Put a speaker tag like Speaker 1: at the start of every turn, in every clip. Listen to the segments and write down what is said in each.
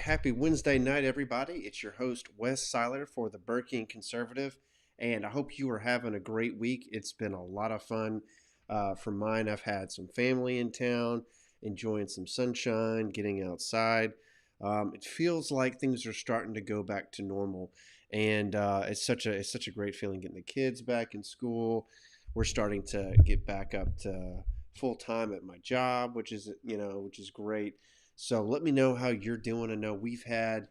Speaker 1: Happy Wednesday night, everybody. It's your host, Wes Seiler for the Burke Conservative, and I hope you are having a great week. It's been a lot of fun. For mine, I've had some family in town, enjoying some sunshine, getting outside. It feels like things are starting to go back to normal, and it's such a great feeling getting the kids back in school. We're starting to get back up to full time at my job, which is great. So let me know how you're doing. I know we've had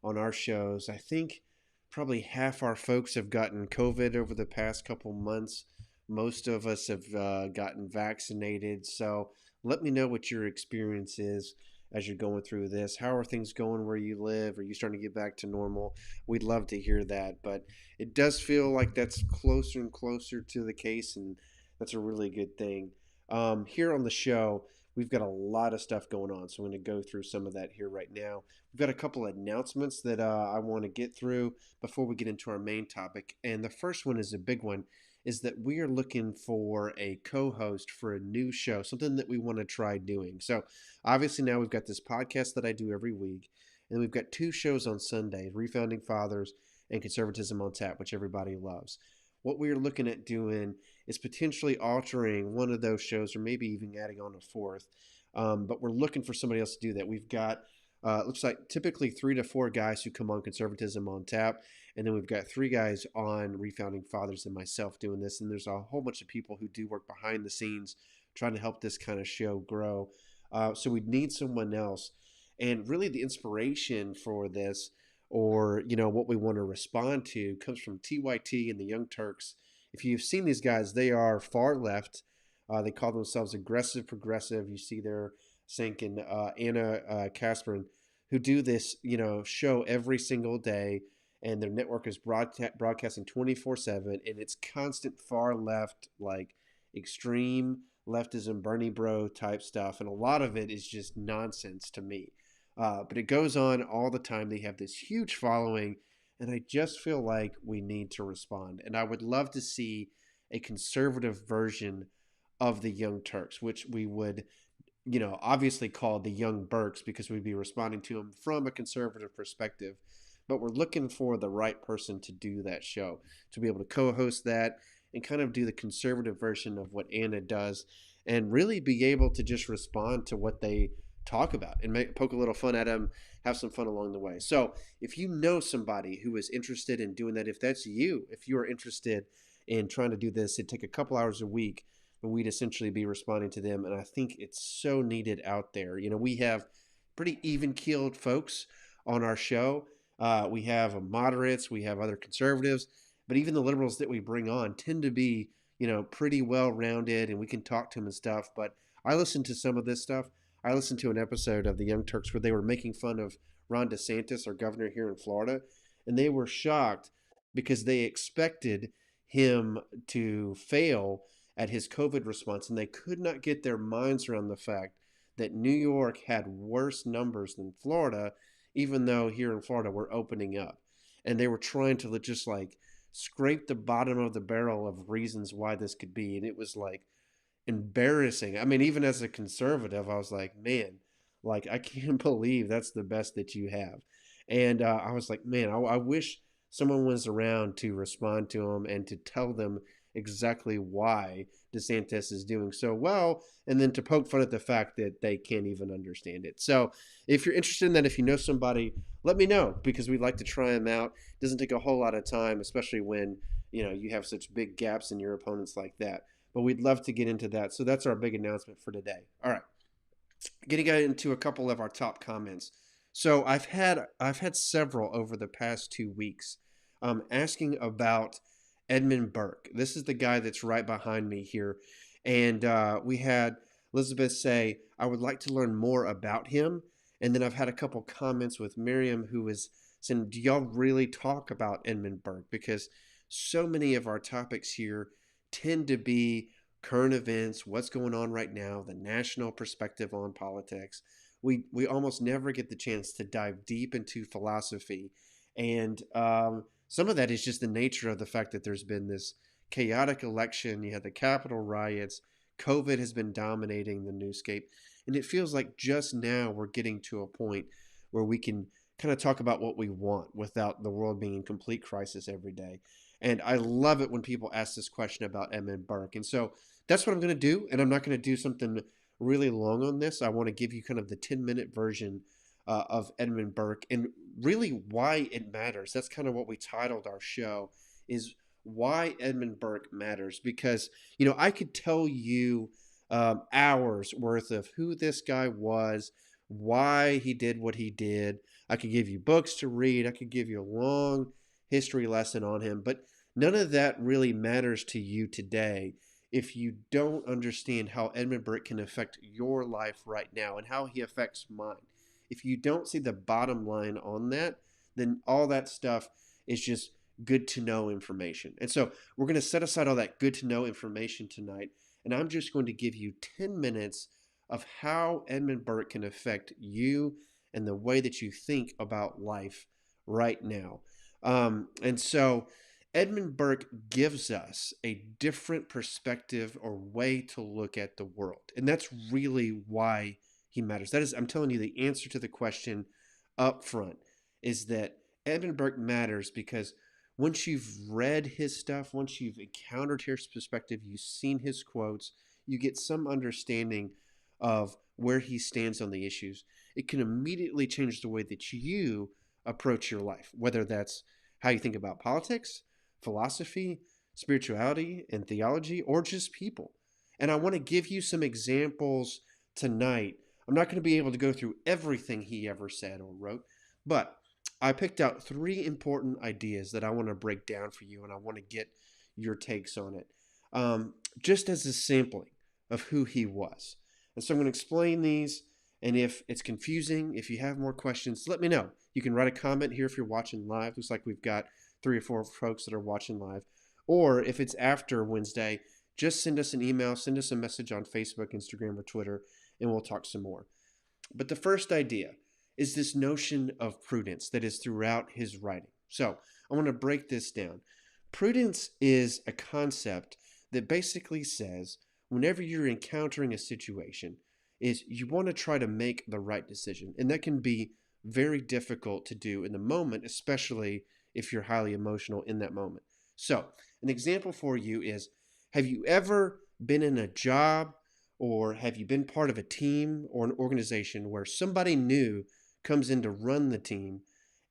Speaker 1: on our shows, I think probably half our folks have gotten COVID over the past couple months. Most of us have gotten vaccinated. So let me know what your experience is as you're going through this. How are things going where you live? Are you starting to get back to normal? We'd love to hear that. But it does feel like that's closer and closer to the case, and that's a really good thing. Here on the show, we've got a lot of stuff going on, so I'm going to go through some of that here right now. We've got a couple of announcements that I want to get through before we get into our main topic. And the first one is a big one, is that we are looking for a co-host for a new show, something that we want to try doing. So obviously now we've got this podcast that I do every week, and we've got two shows on Sunday, Refounding Fathers and Conservatism on Tap, which everybody loves. What we're looking at doing is potentially altering one of those shows, or maybe even adding on a fourth. But we're looking for somebody else to do that. We've got, looks like typically 3 to 4 guys who come on Conservatism on Tap. And then we've got 3 guys on Refounding Fathers and myself doing this. And there's a whole bunch of people who do work behind the scenes trying to help this kind of show grow. So we need someone else. And really the inspiration for this, or what we want to respond to, comes from TYT and the Young Turks. If you've seen these guys, they are far left. They call themselves aggressive progressive. You see their Sink and Anna Kasperin, who do this show every single day, and their network is broadcasting 24/7, and it's constant far left, like extreme leftism, Bernie bro type stuff, and a lot of it is just nonsense to me. But it goes on all the time. They have this huge following, and I just feel like we need to respond. And I would love to see a conservative version of the Young Turks, which we would, obviously call the Young Burks, because we'd be responding to them from a conservative perspective. But we're looking for the right person to do that show, to be able to co-host that and kind of do the conservative version of what Anna does, and really be able to just respond to what they talk about and poke a little fun at them, have some fun along the way. So if you know somebody who is interested in doing that, if that's you, if you are interested in trying to do this, it'd take a couple hours a week, and we'd essentially be responding to them. And I think it's so needed out there. We have pretty even-keeled folks on our show. We have moderates, we have other conservatives, but even the liberals that we bring on tend to be, pretty well-rounded, and we can talk to them and stuff. But I listen to some of this stuff. I listened to an episode of the Young Turks where they were making fun of Ron DeSantis, our governor here in Florida, and they were shocked because they expected him to fail at his COVID response, and they could not get their minds around the fact that New York had worse numbers than Florida, even though here in Florida we're opening up. And they were trying to just like scrape the bottom of the barrel of reasons why this could be, and it was like embarrassing. I mean, even as a conservative, I was like, man, like I can't believe that's the best that you have. And I was like, man, I wish someone was around to respond to them and to tell them exactly why DeSantis is doing so well, and then to poke fun at the fact that they can't even understand it. So if you're interested in that, if you know somebody, let me know, because we'd like to try them out. It doesn't take a whole lot of time, especially when you have such big gaps in your opponents like that. But we'd love to get into that. So that's our big announcement for today. All right, getting into a couple of our top comments. So I've had several over the past 2 weeks asking about Edmund Burke. This is the guy that's right behind me here. And we had Elizabeth say, I would like to learn more about him. And then I've had a couple comments with Miriam, who was saying, do y'all really talk about Edmund Burke? Because so many of our topics here tend to be current events, what's going on right now, the national perspective on politics. We almost never get the chance to dive deep into philosophy. And some of that is just the nature of the fact that there's been this chaotic election. You had the Capitol riots. COVID has been dominating the newscape. And it feels like just now we're getting to a point where we can kind of talk about what we want without the world being in complete crisis every day. And I love it when people ask this question about Edmund Burke. And so that's what I'm going to do. And I'm not going to do something really long on this. I want to give you kind of the 10-minute version of Edmund Burke and really why it matters. That's kind of what we titled our show, is why Edmund Burke matters. Because, I could tell you hours worth of who this guy was, why he did what he did. I could give you books to read. I could give you a long history lesson on him, but none of that really matters to you today if you don't understand how Edmund Burke can affect your life right now and how he affects mine. If you don't see the bottom line on that, then all that stuff is just good to know information. And so we're going to set aside all that good to know information tonight, and I'm just going to give you 10 minutes of how Edmund Burke can affect you and the way that you think about life right now. And so Edmund Burke gives us a different perspective or way to look at the world. And that's really why he matters. That is, I'm telling you, the answer to the question up front is that Edmund Burke matters because once you've read his stuff, once you've encountered his perspective, you've seen his quotes, you get some understanding of where he stands on the issues. It can immediately change the way that you approach your life, whether that's how you think about politics, philosophy, spirituality, and theology, or just people. And I want to give you some examples tonight. I'm not going to be able to go through everything he ever said or wrote, but I picked out 3 important ideas that I want to break down for you, and I want to get your takes on it, just as a sampling of who he was. And so I'm going to explain these, and if it's confusing, if you have more questions, let me know. You can write a comment here if you're watching live. Looks like we've got 3 or 4 folks that are watching live. Or if it's after Wednesday, just send us an email, send us a message on Facebook, Instagram, or Twitter, and we'll talk some more. But the first idea is this notion of prudence that is throughout his writing. So I want to break this down. Prudence is a concept that basically says whenever you're encountering a situation, is you want to try to make the right decision. And that can be very difficult to do in the moment, especially if you're highly emotional in that moment. So an example for you is, have you ever been in a job or have you been part of a team or an organization where somebody new comes in to run the team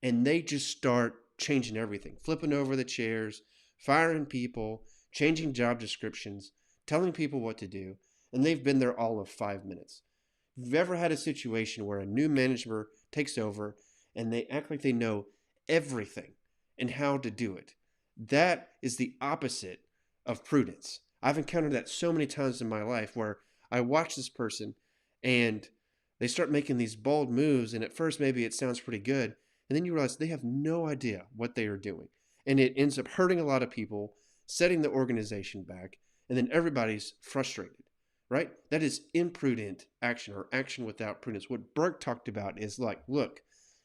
Speaker 1: and they just start changing everything, flipping over the chairs, firing people, changing job descriptions, telling people what to do, and they've been there all of 5 minutes? If you've ever had a situation where a new manager takes over and they act like they know everything and how to do it, that is the opposite of prudence. I've encountered that so many times in my life where I watch this person and they start making these bold moves, and at first maybe it sounds pretty good, and then you realize they have no idea what they are doing. And it ends up hurting a lot of people, setting the organization back, and then everybody's frustrated, right? That is imprudent action, or action without prudence. What Burke talked about is like, look,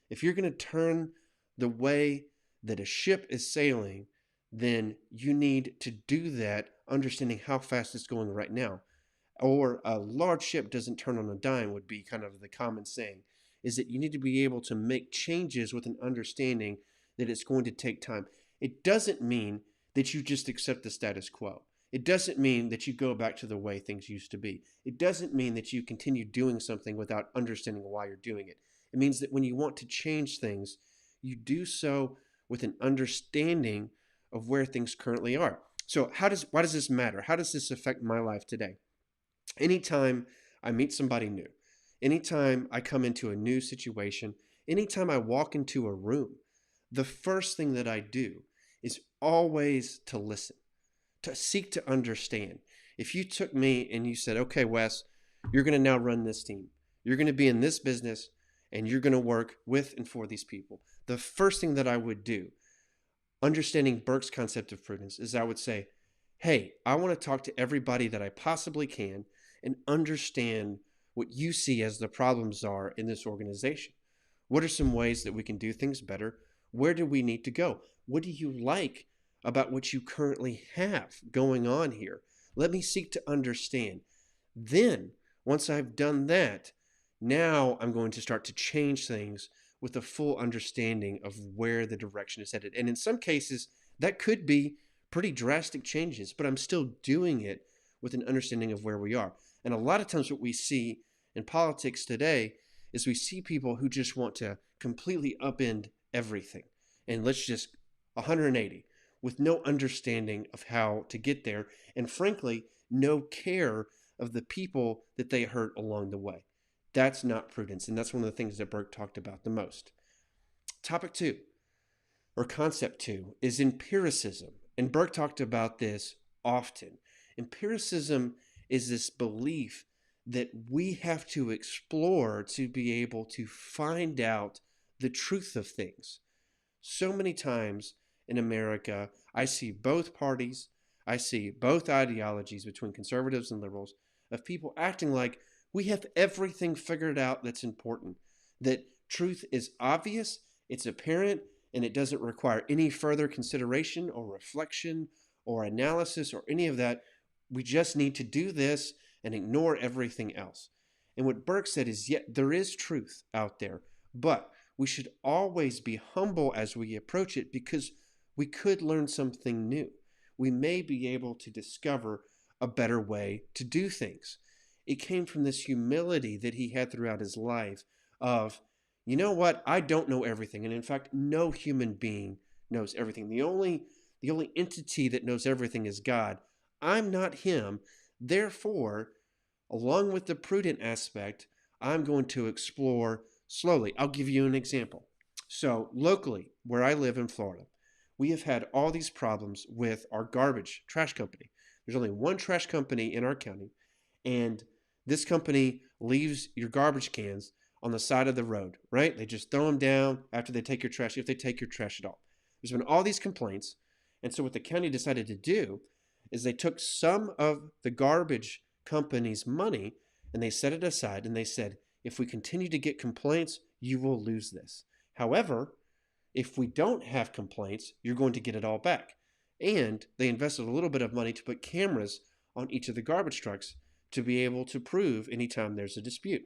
Speaker 1: if you're going to turn the way that a ship is sailing, then you need to do that understanding how fast it's going right now. Or a large ship doesn't turn on a dime would be kind of the common saying, is that you need to be able to make changes with an understanding that it's going to take time. It doesn't mean that you just accept the status quo. It doesn't mean that you go back to the way things used to be. It doesn't mean that you continue doing something without understanding why you're doing it. It means that when you want to change things, you do so with an understanding of where things currently are. So why does this matter? How does this affect my life today? Anytime I meet somebody new, anytime I come into a new situation, anytime I walk into a room, the first thing that I do is always to listen, to seek to understand. If you took me and you said, okay, Wes, you're going to now run this team. You're going to be in this business and you're going to work with and for these people. The first thing that I would do, understanding Burke's concept of prudence, is I would say, hey, I want to talk to everybody that I possibly can and understand what you see as the problems are in this organization. What are some ways that we can do things better? Where do we need to go? What do you like about what you currently have going on here? Let me seek to understand. Then, once I've done that, now I'm going to start to change things with a full understanding of where the direction is headed. And in some cases, that could be pretty drastic changes, but I'm still doing it with an understanding of where we are. And a lot of times, what we see in politics today is we see people who just want to completely upend everything. And let's just 180 with no understanding of how to get there. And frankly, no care of the people that they hurt along the way. That's not prudence. And that's one of the things that Burke talked about the most. Topic 2, or concept 2, is empiricism. And Burke talked about this often. Empiricism is this belief that we have to explore to be able to find out the truth of things. So many times in America, I see both parties, I see both ideologies between conservatives and liberals of people acting like we have everything figured out that's important, that truth is obvious, it's apparent, and it doesn't require any further consideration or reflection or analysis or any of that. We just need to do this and ignore everything else. And what Burke said is, there is truth out there, but we should always be humble as we approach it because we could learn something new. We may be able to discover a better way to do things. It came from this humility that he had throughout his life of, you know what, I don't know everything. And in fact, no human being knows everything. The only entity that knows everything is God. I'm not him. Therefore, along with the prudent aspect, I'm going to explore slowly. I'll give you an example. So locally, where I live in Florida, we have had all these problems with our garbage trash company. There's only one trash company in our county, and this company leaves your garbage cans on the side of the road, right? They just throw them down after they take your trash, if they take your trash at all. There's been all these complaints, and so what the county decided to do is they took some of the garbage company's money and they set it aside, and they said, if we continue to get complaints, you will lose this. However, if we don't have complaints, you're going to get it all back. And they invested a little bit of money to put cameras on each of the garbage trucks to be able to prove anytime there's a dispute.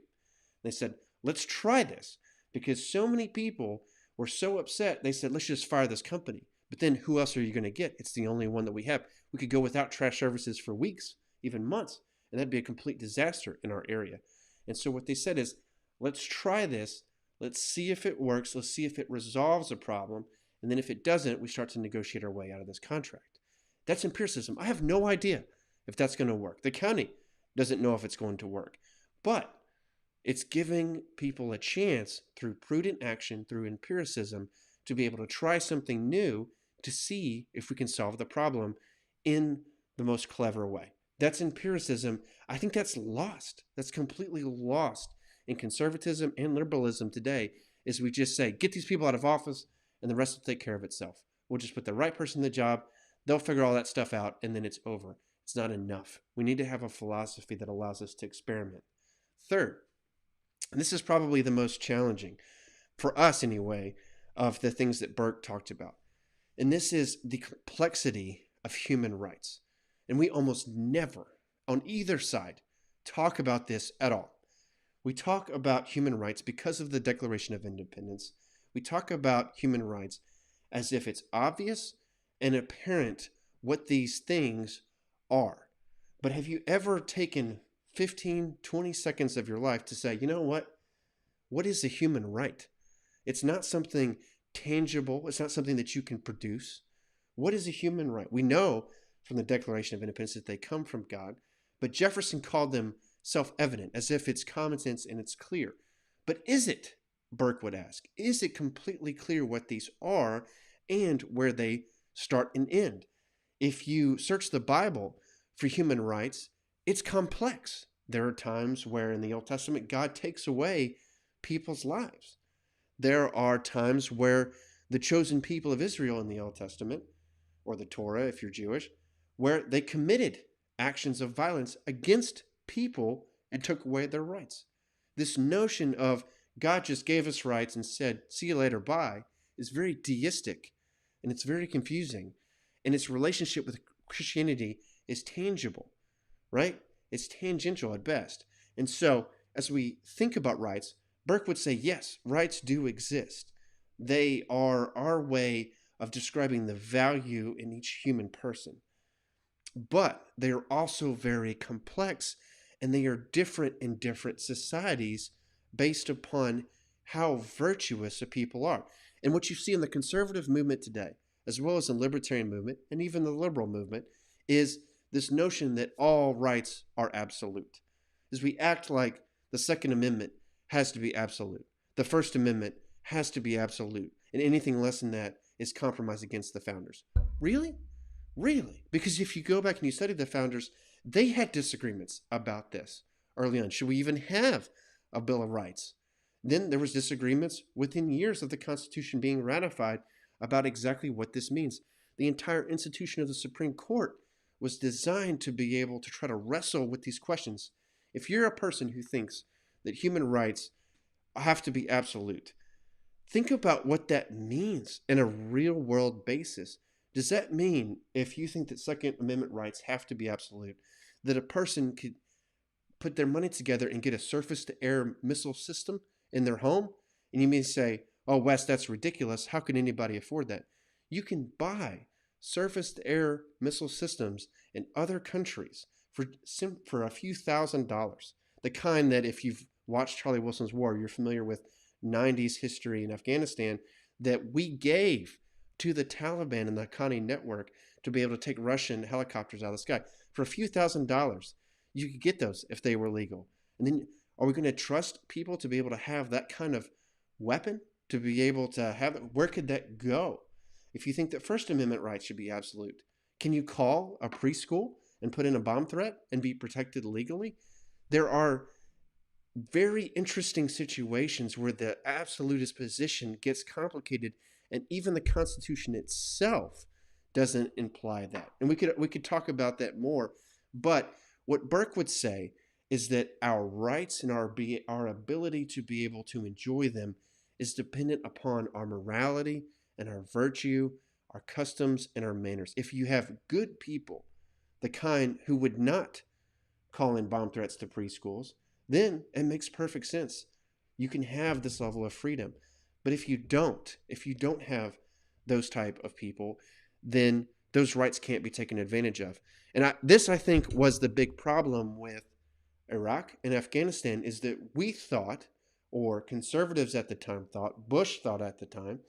Speaker 1: They said, let's try this, because so many people were so upset, they said, let's just fire this company. But then who else are you going to get? It's the only one that we have. We could go without trash services for weeks, even months, and that'd be a complete disaster in our area. And so what they said is, let's try this. Let's see if it works. Let's see if it resolves a problem. And then if it doesn't, we start to negotiate our way out of this contract. That's empiricism. I have no idea if that's going to work. The county doesn't know if it's going to work. But it's giving people a chance through prudent action, through empiricism, to be able to try something new to see if we can solve the problem in the most clever way. That's empiricism. I think that's lost. That's completely lost in conservatism and liberalism today, is we just say, get these people out of office and the rest will take care of itself. We'll just put the right person in the job. They'll figure all that stuff out and then it's over. It's not enough. We need to have a philosophy that allows us to experiment. Third, and this is probably the most challenging, for us anyway, of the things that Burke talked about. And this is the complexity of human rights. And we almost never, on either side, talk about this at all. We talk about human rights because of the Declaration of Independence. We talk about human rights as if it's obvious and apparent what these things are. But have you ever taken 15, 20 seconds of your life to say, you know what? What is a human right? It's not something tangible. It's not something that you can produce. What is a human right? We know from the Declaration of Independence that they come from God, but Jefferson called them self-evident, as if it's common sense and it's clear. But is it, Burke would ask, is it completely clear what these are and where they start and end? If you search the Bible for human rights, it's complex. There are times where in the Old Testament, God takes away people's lives. There are times where the chosen people of Israel in the Old Testament, or the Torah if you're Jewish, where they committed actions of violence against people and took away their rights. This notion of God just gave us rights and said, see you later, bye, is very deistic, and it's very confusing. And its relationship with Christianity is tangible, right? It's tangential at best. And so, as we think about rights, Burke would say, yes, rights do exist. They are our way of describing the value in each human person. But they are also very complex, and they are different in different societies based upon how virtuous a people are. And what you see in the conservative movement today, as well as the libertarian movement and even the liberal movement, is this notion that all rights are absolute. Is we act like the Second Amendment has to be absolute. The First Amendment has to be absolute. And anything less than that is compromise against the founders. Really? Really? Because if you go back and you study the founders, they had disagreements about this early on. Should we even have a Bill of Rights? Then there was disagreements within years of the Constitution being ratified about exactly what this means. The entire institution of the Supreme Court was designed to be able to try to wrestle with these questions. If you're a person who thinks that human rights have to be absolute, think about what that means in a real world basis. Does that mean, if you think that Second Amendment rights have to be absolute, that a person could put their money together and get a surface to air missile system in their home? And you may say, oh, Wes, that's ridiculous. How can anybody afford that? You can buy surface to air missile systems in other countries for a few $1,000s. The kind that, if you've watched Charlie Wilson's War, you're familiar with 90s history in Afghanistan, that we gave to the Taliban and the Haqqani network to be able to take Russian helicopters out of the sky. For a few $1,000s, you could get those if they were legal. And then, are we going to trust people to be able to have that kind of weapon? To be able to have it? Where could that go? If you think that First Amendment rights should be absolute, can you call a preschool and put in a bomb threat and be protected legally? There are very interesting situations where the absolutist position gets complicated, and even the Constitution itself doesn't imply that. And we could talk about that more, but what Burke would say is that our rights and our ability to be able to enjoy them is dependent upon our morality and our virtue, our customs and our manners. If you have good people, the kind who would not call in bomb threats to preschools, then it makes perfect sense. You can have this level of freedom. But if you don't have those type of people, then those rights can't be taken advantage of. And this, I think, was the big problem with Iraq and Afghanistan, is that we thought, or conservatives at the time thought, Bush thought at the time,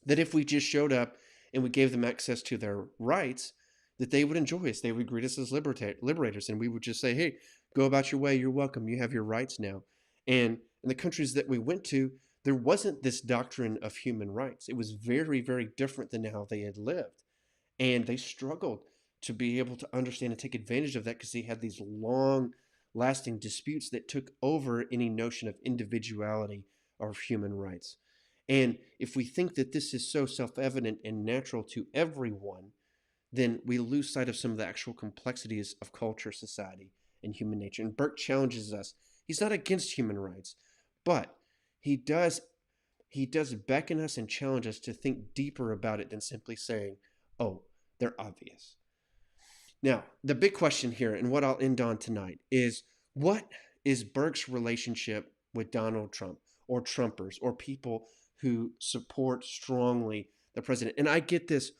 Speaker 1: that if we just showed up and we gave them access to their rights, that they would enjoy us. They would greet us as liberators, and we would just say, hey, go about your way. You're welcome. You have your rights now. And in the countries that we went to, there wasn't this doctrine of human rights. It was very, very different than how they had lived. And they struggled to be able to understand and take advantage of that, because they had these long lasting disputes that took over any notion of individuality or human rights. And if we think that this is so self-evident and natural to everyone, then we lose sight of some of the actual complexities of culture, society, and human nature. And Burke challenges us. He's not against human rights, but he does beckon us and challenge us to think deeper about it than simply saying, oh, they're obvious. Now, the big question here, and what I'll end on tonight, is what is Burke's relationship with Donald Trump, or Trumpers, or people who support strongly the president? And I get this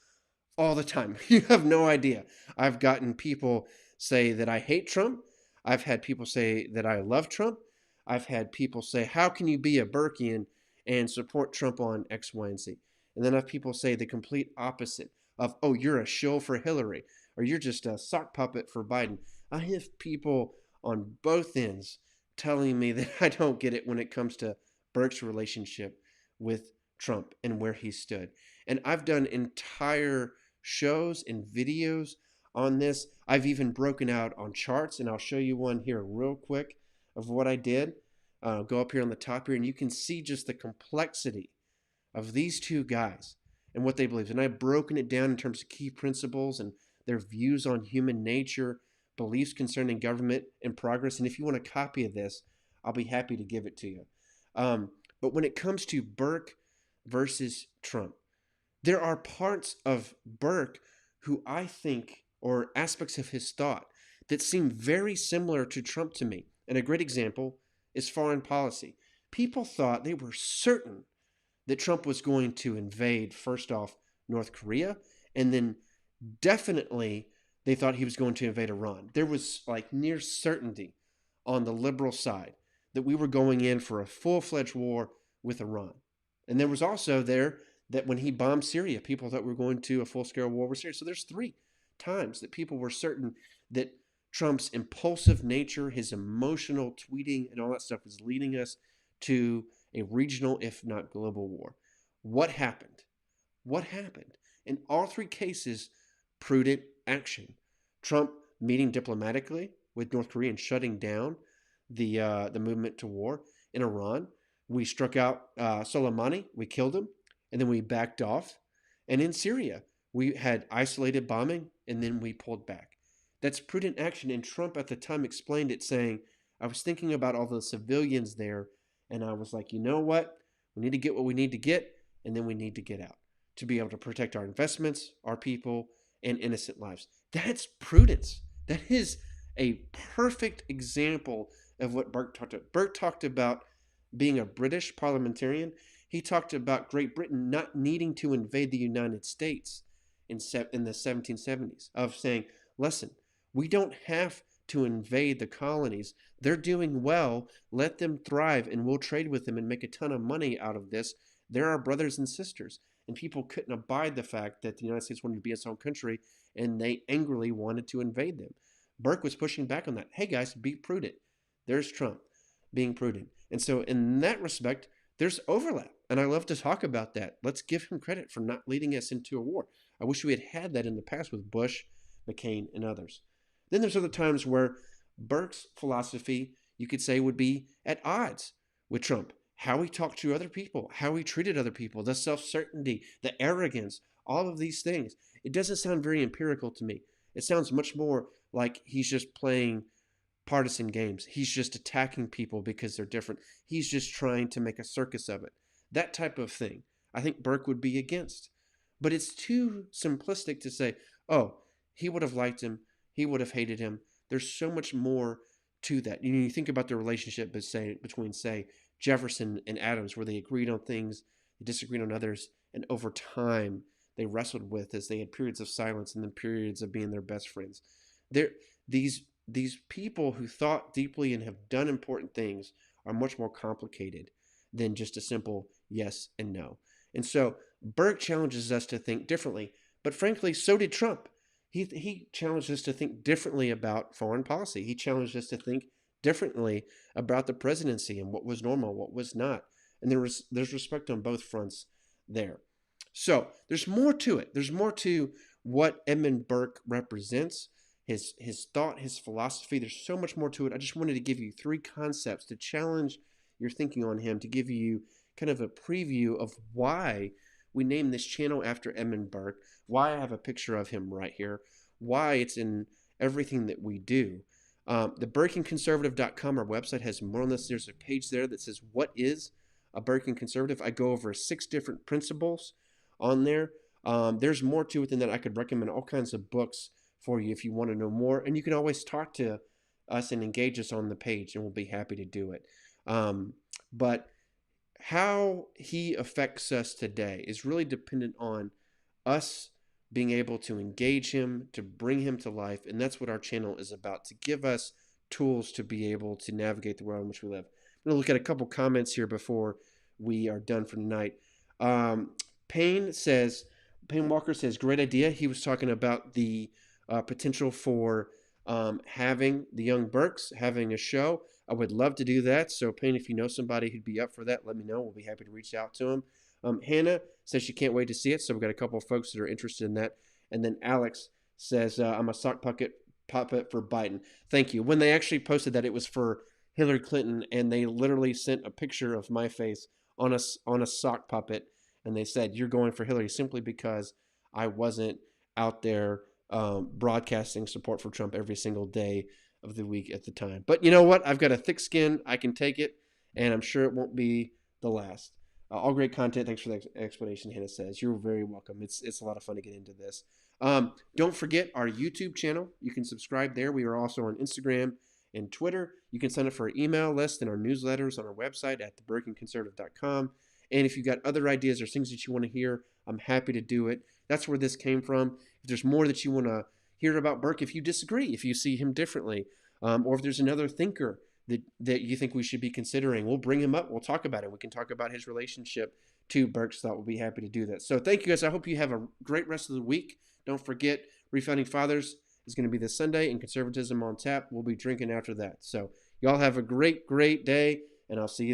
Speaker 1: all the time. You have no idea. I've gotten people say that I hate Trump. I've had people say that I love Trump. I've had people say, how can you be a Burkean and support Trump on X, Y, and Z? And then I have people say the complete opposite of, oh, you're a shill for Hillary, or you're just a sock puppet for Biden. I have people on both ends telling me that I don't get it when it comes to Burke's relationship with Trump and where he stood. And I've done entire shows and videos on this. I've even broken out on charts, and I'll show you one here real quick of what I did. Go up here on the top here, and you can see just the complexity of these two guys and what they believe. And I've broken it down in terms of key principles and their views on human nature, beliefs concerning government and progress. And if you want a copy of this, I'll be happy to give it to you. But when it comes to Burke versus Trump, there are parts of Burke who I think, or aspects of his thought, that seem very similar to Trump to me. And a great example is foreign policy. people thought, they were certain that Trump was going to invade, first off, North Korea, and then definitely they thought he was going to invade Iran. There was like near certainty on the liberal side that we were going in for a full-fledged war with Iran. And there was also there that when he bombed Syria, people thought we were going to a full-scale war with Syria. So there's 3 times that people were certain that Trump's impulsive nature, his emotional tweeting, and all that stuff was leading us to a regional, if not global war. What happened? What happened? In all 3 cases, prudent action. Trump meeting diplomatically with North Korea and shutting down the movement to war. In Iran, we struck out Soleimani, we killed him, and then we backed off. And in Syria, we had isolated bombing, and then we pulled back. That's prudent action, and Trump at the time explained it, saying, I was thinking about all the civilians there, and I was like, you know what? We need to get what we need to get, and then we need to get out to be able to protect our investments, our people, and innocent lives. That's prudence. That is a perfect example of what Burke talked about. Burke talked about being a British parliamentarian. He talked about Great Britain not needing to invade the United States in the 1770s, of saying, listen, we don't have to invade the colonies. They're doing well. Let them thrive, and we'll trade with them and make a ton of money out of this. They're our brothers and sisters. And people couldn't abide the fact that the United States wanted to be its own country, and they angrily wanted to invade them. Burke was pushing back on that. Hey, guys, be prudent. There's Trump being prudent. And so in that respect, there's overlap. And I love to talk about that. Let's give him credit for not leading us into a war. I wish we had had that in the past with Bush, McCain, and others. Then there's other times where Burke's philosophy, you could say, would be at odds with Trump. How he talked to other people, how he treated other people, the self-certainty, the arrogance, all of these things. It doesn't sound very empirical to me. It sounds much more like he's just playing partisan games. He's just attacking people because they're different. He's just trying to make a circus of it. That type of thing, I think Burke would be against. But it's too simplistic to say, oh, he would have liked him, he would have hated him. There's so much more to that. You think about the relationship between, say, Jefferson and Adams, where they agreed on things, they disagreed on others, and over time they wrestled with as they had periods of silence and then periods of being their best friends. These people who thought deeply and have done important things are much more complicated than just a simple yes and no. And so Burke challenges us to think differently, but frankly, so did Trump. He challenged us to think differently about foreign policy. He challenged us to think differently about the presidency and what was normal, what was not. And there's respect on both fronts there. So there's more to it. There's more to what Edmund Burke represents, his thought, his philosophy. There's so much more to it. I just wanted to give you 3 concepts to challenge your thinking on him, to give you kind of a preview of why we named this channel after Edmund Burke, why I have a picture of him right here, why it's in everything that we do. The BurkingConservative.com, our website, has more on this. There's a page there that says, what is a Burking Conservative? I go over 6 different principles on there. There's more to it than that. I could recommend all kinds of books for you if you want to know more. And you can always talk to us and engage us on the page, and we'll be happy to do it. But how he affects us today is really dependent on us being able to engage him, to bring him to life. And that's what our channel is about, to give us tools to be able to navigate the world in which we live. I'm going to look at a couple comments here before we are done for tonight. Payne Walker says, great idea. He was talking about the potential for having the Young Turks, having a show. I would love to do that. So Payne, if you know somebody who'd be up for that, let me know. We'll be happy to reach out to him. Hannah says she can't wait to see it. So we've got a couple of folks that are interested in that. And then Alex says, I'm a sock puppet for Biden. Thank you. When they actually posted that, it was for Hillary Clinton, and they literally sent a picture of my face on a sock puppet. And they said, you're going for Hillary simply because I wasn't out there broadcasting support for Trump every single day of the week at the time. But you know what? I've got a thick skin. I can take it, and I'm sure it won't be the last. All great content. Thanks for the explanation, Hannah says. You're very welcome. It's a lot of fun to get into this. Don't forget our YouTube channel. You can subscribe there. We are also on Instagram and Twitter. You can sign up for our email list and our newsletters on our website at theburkingconservative.com. And if you've got other ideas or things that you want to hear, I'm happy to do it. That's where this came from. If there's more that you want to hear about Burke, if you disagree, if you see him differently, or if there's another thinker that you think we should be considering, we'll bring him up. We'll talk about it. We can talk about his relationship to Burke's thought. We'll be happy to do that. So thank you guys. I hope you have a great rest of the week. Don't forget, Refounding Fathers is going to be this Sunday, and Conservatism on Tap. We'll be drinking after that. So y'all have a great, great day, and I'll see you